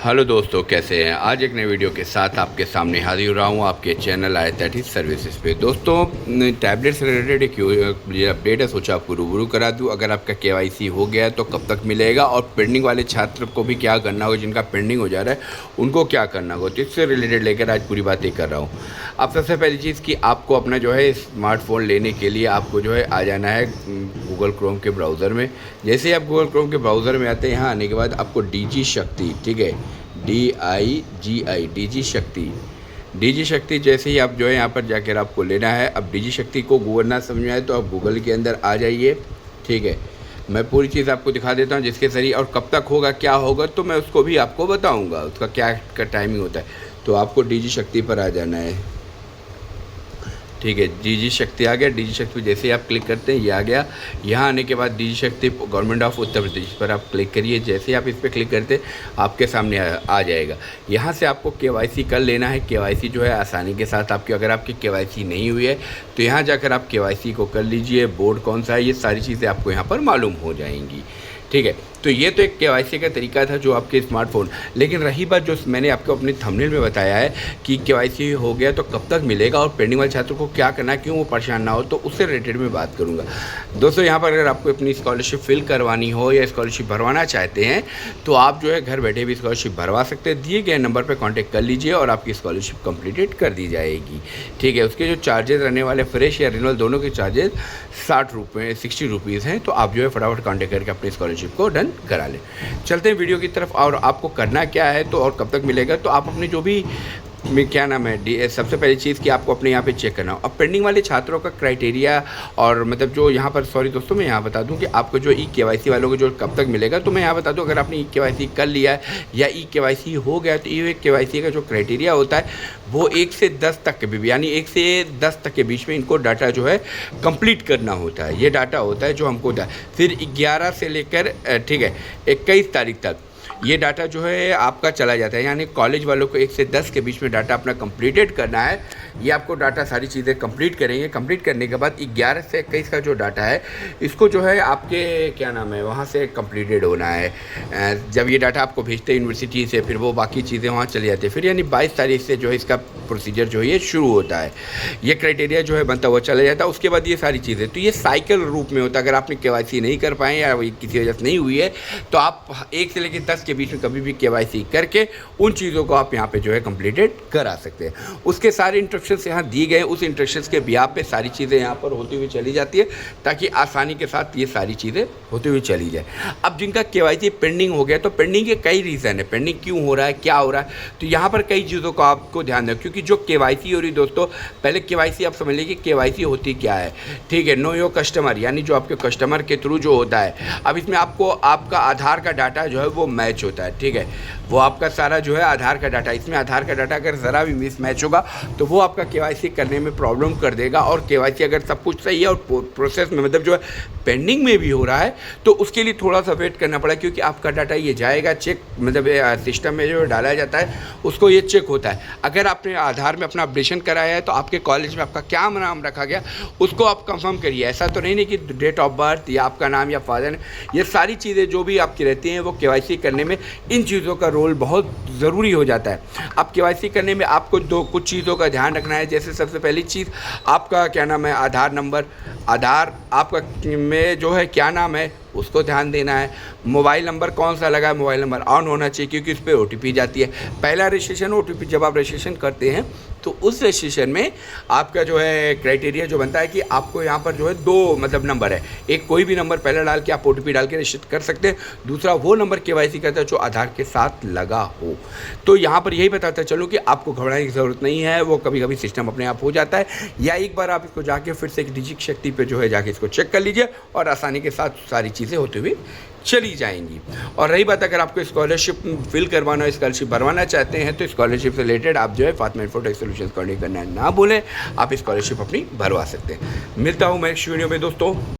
Hello दोस्तों, कैसे हैं। आज एक नई वीडियो के साथ आपके सामने हाजिर हो रहा हूँ आपके चैनल आयत सर्विसेज पे। दोस्तों, टैबलेट से रिलेटेड एक ये अपडेट है, सोचा आपको रूबरू करा दूँ। अगर आपका केवाईसी हो गया है तो कब तक मिलेगा, और पेंडिंग वाले छात्र को भी क्या करना होगा, जिनका पेंडिंग हो जा रहा है उनको क्या करना होगा, तो इससे रिलेटेड लेकर आज पूरी बातें कर रहा हूँ। अब सबसे पहली चीज़ कि आपको अपना जो है स्मार्टफोन लेने के लिए आपको जो है आ जाना है गूगल क्रोम के ब्राउज़र में। जैसे ही आप गूगल क्रोम के ब्राउज़र में आते हैं, यहाँ आने के बाद आपको डीजी शक्ति, ठीक है, DIGI डीजी शक्ति जैसे ही आप जो है यहाँ पर जाकर आपको लेना है। अब डीजी शक्ति को गूगल ना समझ में आए तो आप गूगल के अंदर आ जाइए, ठीक है। मैं पूरी चीज़ आपको दिखा देता हूँ जिसके ज़रिए, और कब तक होगा क्या होगा तो मैं उसको भी आपको बताऊँगा, उसका क्या टाइमिंग होता है। तो आपको डीजी शक्ति पर आ जाना है, ठीक है। डीजी शक्ति आ गया। डीजी शक्ति पर जैसे ही आप क्लिक करते हैं ये आ गया। यहाँ आने के बाद डीजी शक्ति गवर्नमेंट ऑफ उत्तर प्रदेश पर आप क्लिक करिए। जैसे ही आप इस पर क्लिक करते हैं आपके सामने आ जाएगा। यहाँ से आपको केवाईसी कर लेना है। केवाईसी जो है आसानी के साथ आपकी, अगर आपकी केवाईसी नहीं हुई है तो यहाँ जाकर आप केवाईसी को कर लीजिए। बोर्ड कौन सा है, ये सारी चीज़ें आपको यहाँ पर मालूम हो जाएंगी, ठीक है। तो ये तो एक केवाईसी का तरीका था जो आपके स्मार्टफोन। लेकिन रही बात जो मैंने आपको अपने थंबनेल में बताया है कि केवाईसी हो गया तो कब तक मिलेगा और पेंडिंग वाले छात्रों को क्या करना है, क्यों वो परेशान ना हो, तो उससे रिलेटेड मैं बात करूंगा। दोस्तों, यहाँ पर अगर आपको अपनी स्कॉलरशिप फिल करवानी हो या स्कॉलरशिप भरवाना चाहते हैं तो आप जो है घर बैठे भी स्कॉलरशिप भरवा सकते हैं। दिए गए नंबर पर कॉन्टैक्ट कर लीजिए और आपकी स्कॉलरशिप कंप्लीटेड कर दी जाएगी, ठीक है। उसके जो चार्जेस रहने वाले, फ्रेश या रिन्यूअल दोनों के चार्जेस 60 रुपीज़ हैं। तो आप जो है फटाफट कॉन्टैक्ट करके अपनी स्कॉलरशिप को डन करा लें। चलते हैं वीडियो की तरफ। और आपको करना क्या है तो और कब तक मिलेगा, तो आप अपने जो भी क्या नाम है, सबसे पहली चीज़ कि आपको अपने यहाँ पे चेक करना हो। अब पेंडिंग वाले छात्रों का क्राइटेरिया और मतलब जो यहाँ पर, सॉरी दोस्तों, मैं यहाँ बता दूँ कि आपको जो केवाईसी वालों को जो कब तक मिलेगा, तो मैं यहाँ बता दूँ, अगर आपने केवाईसी कर लिया है या केवाईसी हो गया तो केवाईसी का जो क्राइटेरिया होता है वो 1 से 10 तक के बीच, यानी 1 से 10 तक के बीच में इनको डाटा जो है कंप्लीट करना होता है। ये डाटा होता है जो हमको होता है। फिर 11 से लेकर, ठीक है, 21 तारीख तक ये डाटा जो है आपका चला जाता है। यानी कॉलेज वालों को 1 से 10 के बीच में डाटा अपना कंप्लीटेड करना है। ये आपको डाटा सारी चीज़ें कंप्लीट करेंगे। कंप्लीट करने के बाद 11 से 21 का जो डाटा है इसको जो है आपके क्या नाम है वहाँ से कंप्लीटेड होना है। जब ये डाटा आपको भेजते हैं यूनिवर्सिटी से, फिर वो बाकी चीज़ें वहाँ चली जाती है। फिर यानी 22 तारीख से जो है इसका प्रोसीजर जो है ये शुरू होता है। ये क्राइटेरिया जो है बनता हुआ चला जाता है। उसके बाद ये सारी चीज़ें, तो ये साइकिल रूप में होता है। अगर आपने केवाईसी नहीं कर पाए या किसी वजह से नहीं हुई है तो आप 1 से लेकर 10 के बीच में कभी भी केवाईसी करके उन चीज़ों को आप यहाँ पे जो है कंप्लीटेड करा सकते हैं। उसके सारे इंस्ट्रक्शंस यहाँ दिए गए, उस इंस्ट्रक्शंस के बिहाफ पे सारी चीज़ें यहाँ पर होती हुई चली जाती है, ताकि आसानी के साथ ये सारी चीज़ें होती हुई चली जाए। अब जिनका केवाईसी पेंडिंग हो गया, तो पेंडिंग के कई रीज़न है, पेंडिंग क्यों हो रहा है, क्या हो रहा है, तो यहाँ पर कई चीज़ों को आपको ध्यान दें। क्योंकि जो केवाईसी हो रही दोस्तों, पहले केवाईसी आप समझ लीजिए केवाईसी होती क्या है, ठीक है। नो योर कस्टमर, यानी जो आपके कस्टमर के थ्रू जो होता है। अब इसमें आपको आपका आधार का डाटा जो है वो मैच होता है, ठीक है। वो आपका सारा जो है आधार का डाटा, इसमें आधार का डाटा अगर ज़रा भी मिसमैच होगा तो वो आपका केवाईसी करने में प्रॉब्लम कर देगा। और केवाईसी अगर सब कुछ सही है और प्रोसेस में, मतलब जो है पेंडिंग में भी हो रहा है, तो उसके लिए थोड़ा सा वेट करना पड़ा। क्योंकि आपका डाटा ये जाएगा चेक, मतलब सिस्टम में जो डाला जाता है उसको ये चेक होता है। अगर आपने आधार में अपना अपडेशन कराया है तो आपके कॉलेज में आपका क्या नाम रखा गया उसको आप कंफर्म करिए। ऐसा तो नहीं कि डेट ऑफ बर्थ या आपका नाम या फादर, ये सारी चीज़ें जो भी आपकी रहती हैं वो केवाईसी करने में इन चीज़ों का रोल बहुत ज़रूरी हो जाता है। अब केवाईसी करने में आपको कुछ चीज़ों का ध्यान रखना है। जैसे सबसे पहली चीज़ आपका क्या नाम है, आधार नंबर, आधार आपका में जो है क्या नाम है उसको ध्यान देना है। मोबाइल नंबर कौन सा लगा है, मोबाइल नंबर ऑन होना चाहिए, क्योंकि उस पर OTP जाती है। पहला रजिस्ट्रेशन OTP, जब आप रजिस्ट्रेशन करते हैं तो उस रजिस्ट्रेशन में आपका जो है क्राइटेरिया जो बनता है कि आपको यहाँ पर जो है 2 मतलब नंबर है। एक कोई भी नंबर पहला डाल के आप OTP डाल के रजिस्टर कर सकते हैं। दूसरा वो नंबर केवाईसी करता है जो आधार के साथ लगा हो। तो यहाँ पर यही बताता चलूँ कि आपको घबराने की ज़रूरत नहीं है। वो कभी कभी सिस्टम अपने आप हो जाता है, या एक बार आप इसको जाके फिर से एक डीजी शक्ति पे जो है जाके इसको चेक कर लीजिए और आसानी के साथ सारी चीज़ें होती हुई चली जाएंगी। और रही बात, अगर आपको स्कॉलरशिप फिल करवाना है, स्कॉलरशिप भरवाना चाहते हैं, तो स्कॉलरशिप से रिलेटेड आप जो है फातिमा इन्फोटेक सॉल्यूशंस कॉन्टैक्ट करना ना भूलें। आप स्कॉलरशिप अपनी भरवा सकते हैं। मिलता हूँ मैं नेक्स्ट वीडियो में दोस्तों।